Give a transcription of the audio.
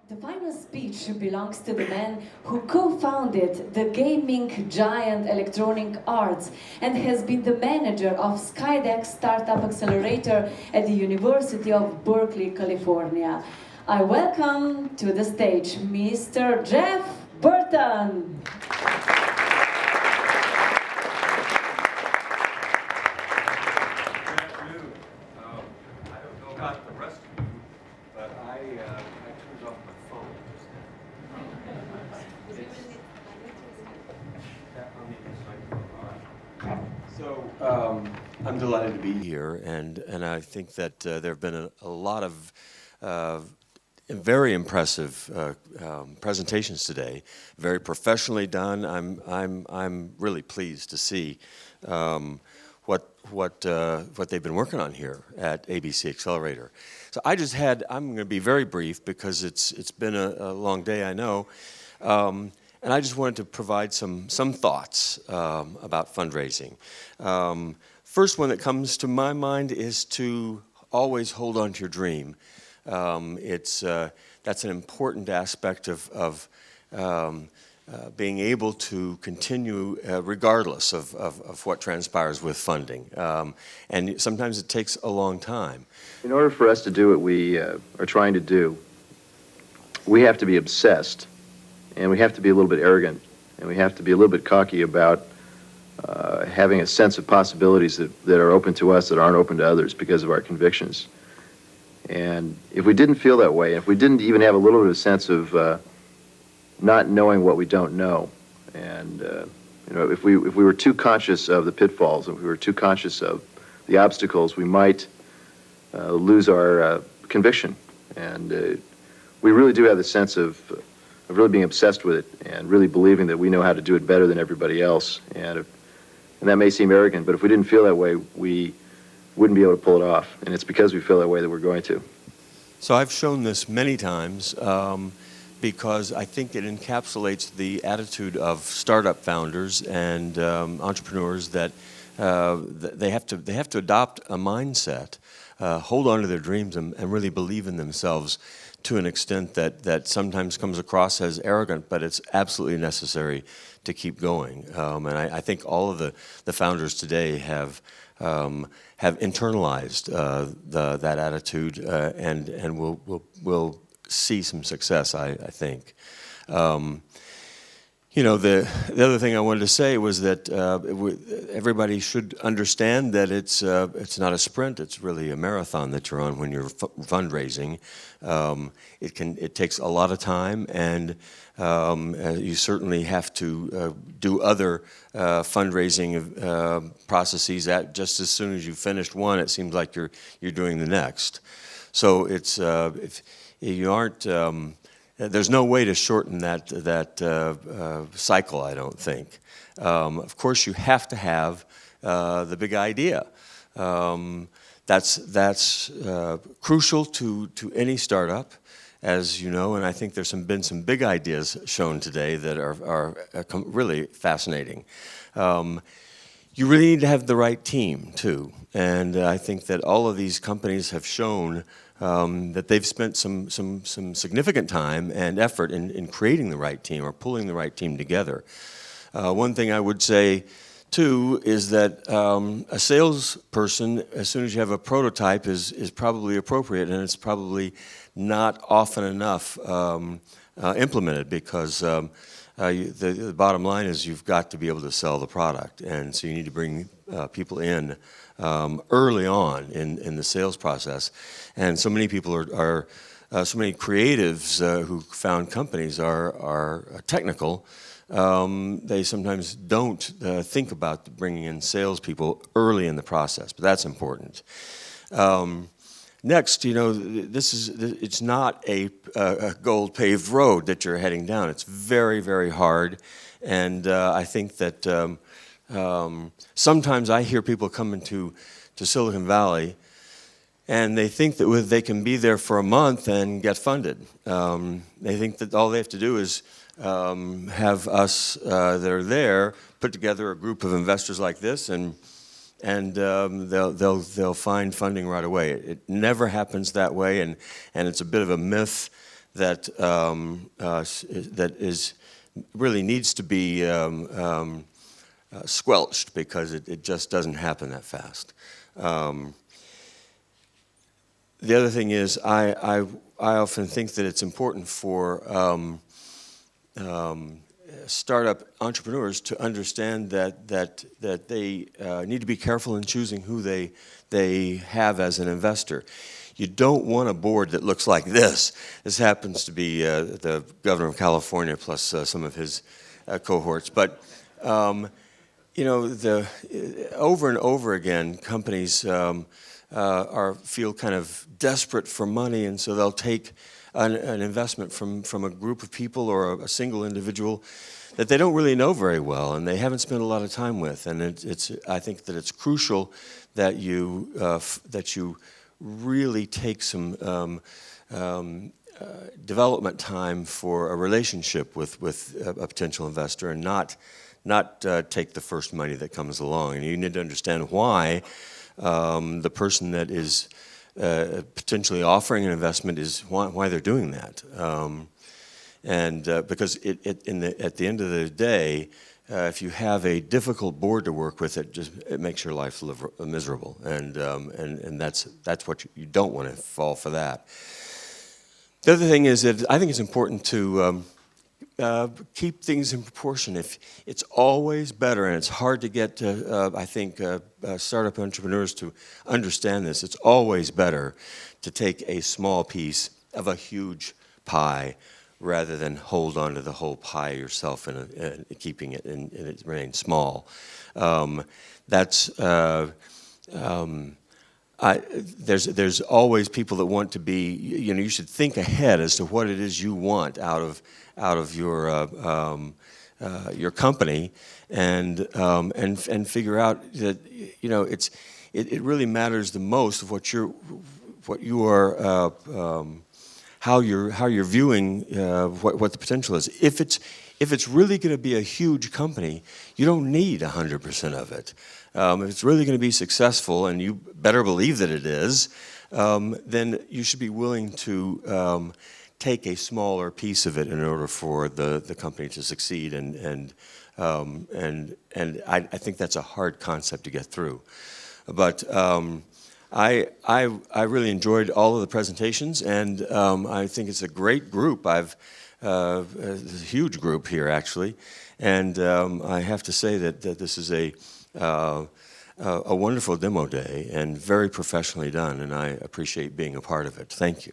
The final speech belongs to the man who co-founded the gaming giant Electronic Arts and has been the manager of Skydeck Startup Accelerator at the University of Berkeley, California. I welcome to the stage Mr. Jeff Burton. I'm delighted to be here, and I think that there have been a lot of very impressive presentations today, very professionally done. I'm really pleased to see what they've been working on here at ABC Accelerator. So I'm going to be very brief because it's been a long day, I know. And I just wanted to provide some thoughts about fundraising. First one that comes to my mind is to always hold on to your dream. That's an important aspect of being able to continue regardless of what transpires with funding. And sometimes it takes a long time. In order for us to do what we are trying to do, we have to be obsessed. And we have to be a little bit arrogant, and we have to be a little bit cocky about having a sense of possibilities that are open to us that aren't open to others because of our convictions. And if we didn't feel that way, if we didn't even have a little bit of a sense of not knowing what we don't know, and if we were too conscious of the pitfalls, if we were too conscious of the obstacles, we might lose our conviction. And we really do have the sense of really being obsessed with it and really believing that we know how to do it better than everybody else. And that may seem arrogant, but if we didn't feel that way, we wouldn't be able to pull it off. And it's because we feel that way that we're going to. So I've shown this many times because I think it encapsulates the attitude of startup founders and entrepreneurs that they have to adopt a mindset, hold on to their dreams and really believe in themselves to an extent that sometimes comes across as arrogant, but it's absolutely necessary to keep going. And I think all of the founders today have internalized that attitude and will see some success, I think. The other thing I wanted to say was that everybody should understand that it's not a sprint; it's really a marathon that you're on when you're fundraising. It takes a lot of time, and you certainly have to do other fundraising processes. Just as soon as you've finished one, it seems like you're doing the next. So it's if you aren't. There's no way to shorten that cycle, I don't think. Of course, you have to have the big idea. That's crucial to any startup, as you know, and I think there's been some big ideas shown today that are really fascinating. You really need to have the right team, too, and I think that all of these companies have shown that they've spent some significant time and effort in creating the right team or pulling the right team together. One thing I would say, too, is that a salesperson, as soon as you have a prototype, is probably appropriate, and it's probably not often enough implemented because the bottom line is you've got to be able to sell the product, and so you need to bring people in early on in the sales process. And so many people so many creatives who found companies are technical. They sometimes don't think about bringing in salespeople early in the process, but that's important. Next, it's not a gold paved road that you're heading down. It's very, very hard, and I think that sometimes I hear people coming to Silicon Valley, and they think that they can be there for a month and get funded. They think that all they have to do is have us that are there put together a group of investors like this, and they'll find funding right away. It never happens that way, and it's a bit of a myth that really needs to be squelched, because it just doesn't happen that fast. The other thing is, I often think that it's important for startup entrepreneurs to understand that they need to be careful in choosing who they have as an investor. You don't want a board that looks like this. This happens to be the governor of California plus some of his cohorts. But you know, over and over again, companies feel kind of desperate for money, and so they'll take an investment from a group of people or a single individual that they don't really know very well and they haven't spent a lot of time with. And I think that it's crucial that you really take some development time for a relationship with a potential investor, and not take the first money that comes along. And you need to understand why the person that is potentially offering an investment is why they're doing that. Because at the end of the day, if you have a difficult board to work with, it makes your life miserable, and that's what you don't want to fall for that. The other thing is that I think it's important to keep things in proportion. If it's always better, and it's hard to get I think startup entrepreneurs to understand this. It's always better to take a small piece of a huge pie, rather than hold on to the whole pie yourself and keeping it and it remain small. There's always people that want to be, you know, you should think ahead as to what it is you want out of your company, and figure out that, you know, it really matters the most of what you are how you're viewing what the potential is. If it's really going to be a huge company, you don't need 100% of it. If it's really going to be successful, and you better believe that it is, then you should be willing to take a smaller piece of it in order for the company to succeed. And I think that's a hard concept to get through. But I really enjoyed all of the presentations, and I think it's a great group. It's a huge group here, actually, and I have to say that this is a wonderful demo day and very professionally done, and I appreciate being a part of it. Thank you.